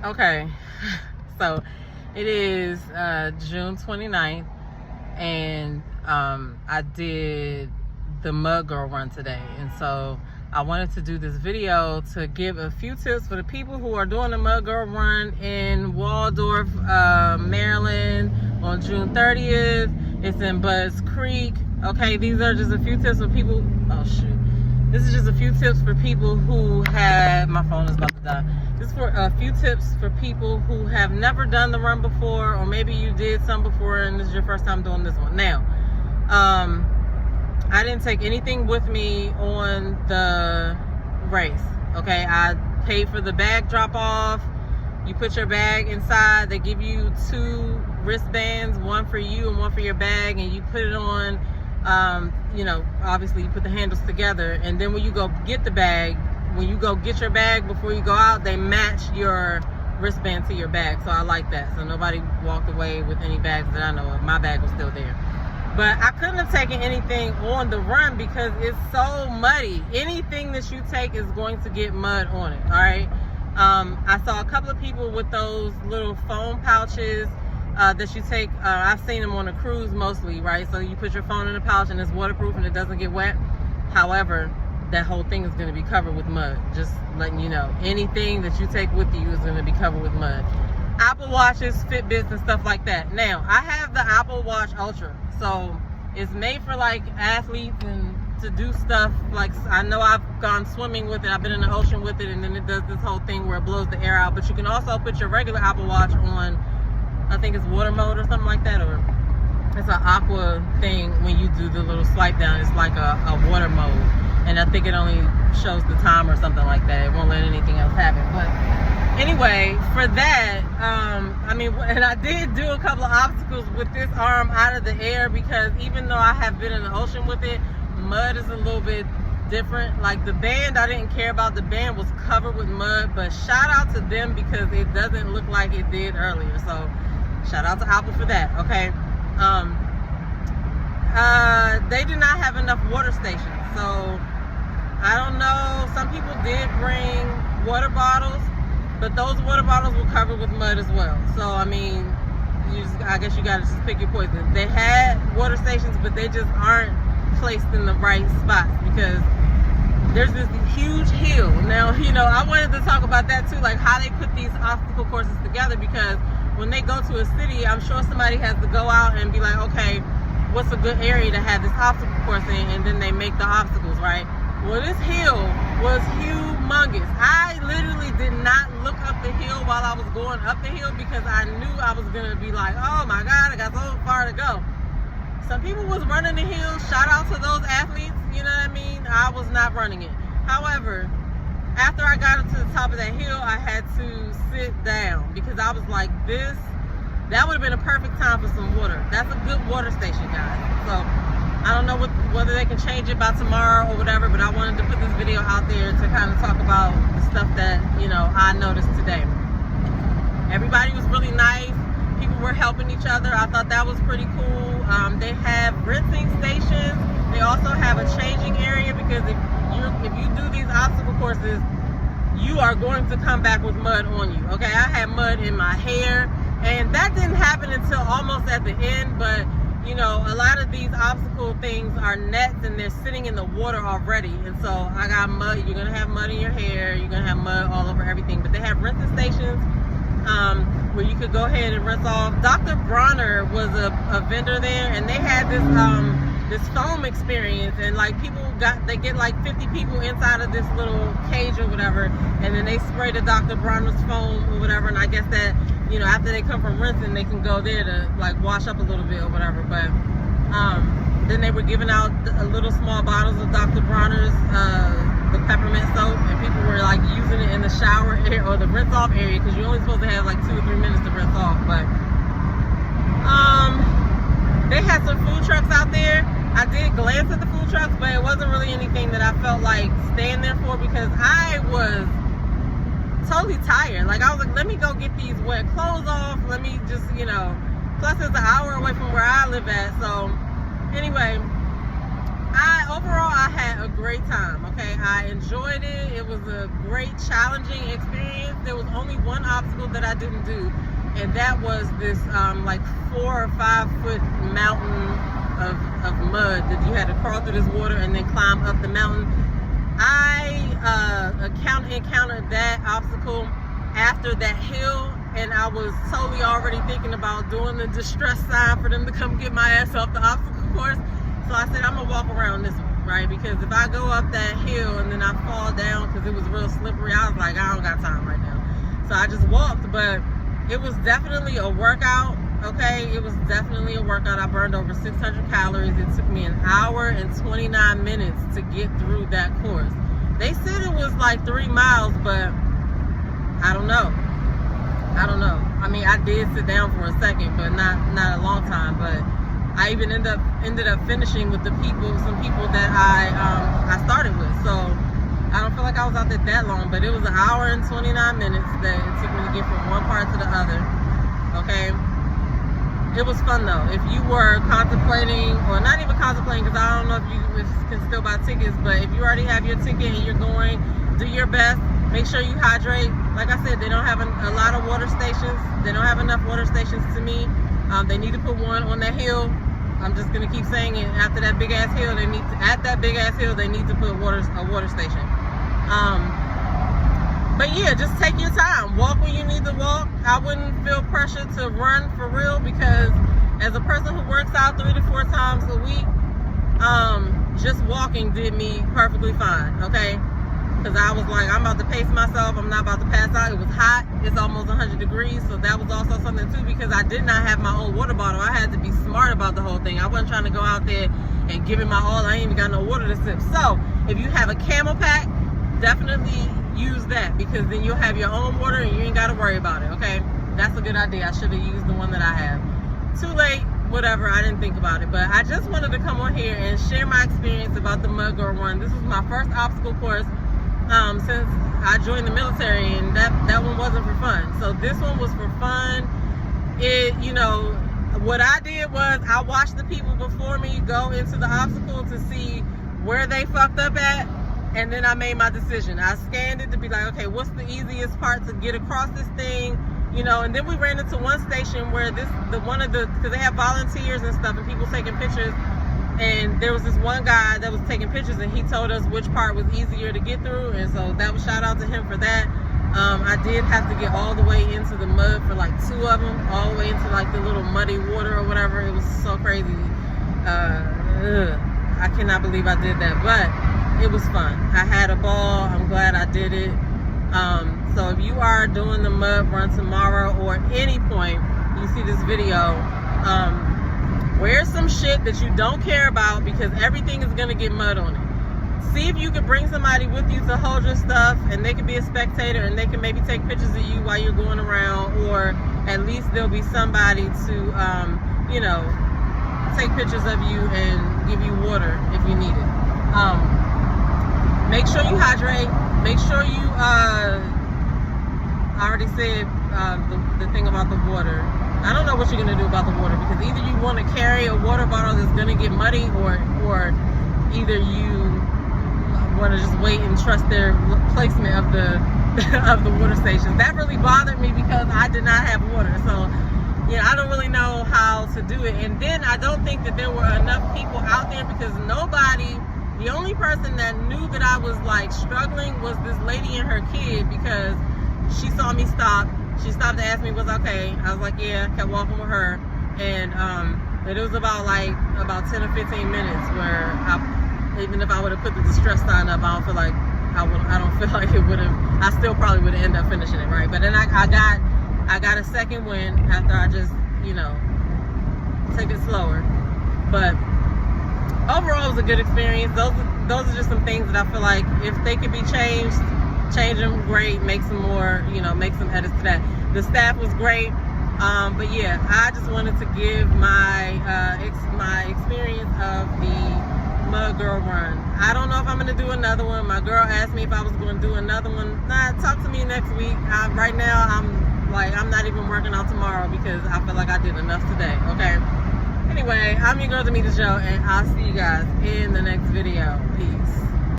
Okay, so it is June 29th, and I did the MUDGIRL Run today, and so I wanted to do this video to give a few tips for the people who are doing the MUDGIRL Run in Waldorf, Maryland on June 30th. It's in Buzz Creek. Okay, these are just a few tips for people. Oh shoot. This is just a few tips for people who have, my phone is about to die. This is for a few tips for people who have never done the run before, or maybe you did some before and this is your first time doing this one. Now, I didn't take anything with me on the race. Okay, I paid for the bag drop off. You put your bag inside. They give you 2 wristbands, one for you and one for your bag, and you put it on. You know, obviously you put the handles together, and then when you go get the bag, when you go get your bag before you go out, they match your wristband to your bag. So I like that. So nobody walked away with any bags that I know of. My bag was still there. But I couldn't have taken anything on the run because it's so muddy. Anything that you take is going to get mud on it, all right? I saw a couple of people with those little foam pouches that you take. I've seen them on a cruise mostly, right? So you put your phone in a pouch and it's waterproof and it doesn't get wet. However, that whole thing is going to be covered with mud. Just letting you know. Anything that you take with you is going to be covered with mud. Apple Watches, Fitbits, and stuff like that. Now, I have the Apple Watch Ultra. So it's made for like athletes and to do stuff like, I know I've gone swimming with it. I've been in the ocean with it, and then it does this whole thing where it blows the air out. But you can also put your regular Apple Watch on, I think it's water mode or something like that, or it's an aqua thing. When you do the little swipe down, it's like a water mode, and I think it only shows the time or something like that. It won't let anything else happen. But anyway, for that, I mean, and I did do a couple of obstacles with this arm out of the air, because even though I have been in the ocean with it, mud is a little bit different. Like the band, I didn't care about. The band was covered with mud, but shout out to them because it doesn't look like it did earlier. So shout out to Apple for that, okay? They did not have enough water stations. So I don't know, some people did bring water bottles, but those water bottles were covered with mud as well. So, I mean, I guess you gotta just pick your poison. They had water stations, but they just aren't placed in the right spots because there's this huge hill. Now, you know, I wanted to talk about that too, like how they put these obstacle courses together, because when they go to a city, I'm sure somebody has to go out and be like, okay, what's a good area to have this obstacle course in, and then they make the obstacles, right? Well, this hill was humongous. I literally did not look up the hill while I was going up the hill because I knew I was going to be like, oh my God, I got so far to go. Some people was running the hill. Shout out to those athletes, you know what I mean? I was not running it. However, after I got up to the top of that hill, I had to sit down because I was like, that would have been a perfect time for some water. That's a good water station, guys. So I don't know whether they can change it by tomorrow or whatever, but I wanted to put this video out there to kind of talk about the stuff that, you know, I noticed today. Everybody was really nice. People were helping each other. I thought that was pretty cool. They have rinsing stations. They also have a changing area, because if you do these obstacle courses, you are going to come back with mud on you. Okay, I had mud in my hair, and that didn't happen until almost at the end, but you know, a lot of these obstacle things are nets and they're sitting in the water already. And so I got mud. You're going to have mud in your hair. You're going to have mud all over everything. But they have rinsing stations where you could go ahead and rinse off. Dr. Bronner was a vendor there, and they had this foam experience. And like they get like 50 people inside of this little cage or whatever. And then they spray the Dr. Bronner's foam or whatever. And I guess that, you know, after they come from rinsing, they can go there to like wash up a little bit or whatever. But then they were giving out little small bottles of Dr. Bronner's the peppermint soap, and people were like using it in the shower area or the rinse off area, because you're only supposed to have like 2 or 3 minutes to rinse off. But they had some food trucks out there. I did glance at the food trucks, but it wasn't really anything that I felt like staying there for, because I was totally tired. Like I was like, let me go get these wet clothes off. Let me just, you know, plus it's an hour away from where I live at. So anyway, overall, I had a great time. Okay, I enjoyed it. It was a great, challenging experience. There was only one obstacle that I didn't do, and that was this like 4 or 5 foot mountain of mud that you had to crawl through this water and then climb up the mountain. I encountered that obstacle after that hill, and I was totally already thinking about doing the distress sign for them to come get my ass off the obstacle course. So I said, I'm gonna walk around this one, right? Because if I go up that hill and then I fall down because it was real slippery, I was like, I don't got time right now. So I just walked, but it was definitely a workout, okay? It was definitely a workout. I burned over 600 calories. It took me an hour and 29 minutes to get through that course. They said it was like 3 miles, but I don't know. I mean, I did sit down for a second, but not a long time. But I even ended up finishing with some people that I started with. So I don't feel like I was out there that long, but it was an hour and 29 minutes that it took me to get from one part to the other. Okay. It was fun though. If you were contemplating, or not even contemplating, because I don't know if you can still buy tickets, but if you already have your ticket and you're going, do your best. Make sure you hydrate. Like I said, they don't have a lot of water stations. They don't have enough water stations to me. They need to put one on that hill. I'm just gonna keep saying it. After that big ass hill, they need to put a water station. But yeah, just take your time. Walk when you need to walk. I wouldn't feel pressure to run for real, because as a person who works out 3 to 4 times a week, just walking did me perfectly fine, okay? Because I was like, I'm about to pace myself. I'm not about to pass out. It was hot. It's almost 100 degrees, so that was also something too, because I did not have my own water bottle. I had to be smart about the whole thing. I wasn't trying to go out there and give it my all. I ain't even got no water to sip. So if you have a camel pack, definitely use that, because then you'll have your own water and you ain't got to worry about it, okay? That's a good idea. I should have used the one that I have. Too late, whatever, I didn't think about it. But I just wanted to come on here and share my experience about the MUDGIRL Run. This was my first obstacle course since I joined the military, and that one wasn't for fun. So this one was for fun. What I did was I watched the people before me go into the obstacle to see where they fucked up at, and then I made my decision. I scanned it to be like, okay, what's the easiest part to get across this thing? And then we ran into one station where because they have volunteers and stuff and people taking pictures, and there was this one guy that was taking pictures, and he told us which part was easier to get through, and so that was shout out to him for that. I did have to get all the way into the mud for like 2 of them, all the way into like the little muddy water or whatever. It was so crazy. I cannot believe I did that, but it was fun. I had a ball. I'm glad I did it. So if you are doing the mud run tomorrow, or any point you see this video, wear some shit that you don't care about, because everything is gonna get mud on it. See if you can bring somebody with you to hold your stuff, and they can be a spectator, and they can maybe take pictures of you while you're going around, or at least there'll be somebody to take pictures of you and give you water if you need it. Make sure you hydrate. Make sure you I already said the thing about the water. I don't know what you're gonna do about the water, because either you want to carry a water bottle that's gonna get muddy, or either you want to just wait and trust their placement of the of the water stations. That really bothered me, because I did not have water. So I don't really know how to do it. And then I don't think that there were enough people out there, because the only person that knew that I was like struggling was this lady and her kid, because she saw me stop. She stopped to ask me, was I okay? I was like, yeah. Kept walking with her, and it was about 10 or 15 minutes where even if I would have put the distress sign up, I don't feel like it would have. I still probably would have ended up finishing it, right? But then I got a second win after I just take it slower. But overall, it was a good experience. Those are just some things that I feel like if they could be changed, change them, great. Make some more, make some edits to that. The staff was great. But yeah, I just wanted to give my experience of the MUDGIRL Run. I don't know if I'm going to do another one. My girl asked me if I was going to do another one. Talk to me next week. Right now, I'm not even working out tomorrow, because I feel like I did enough today, okay? Anyway, I'm your girl, Demetra Joe, and I'll see you guys in the next video. Peace.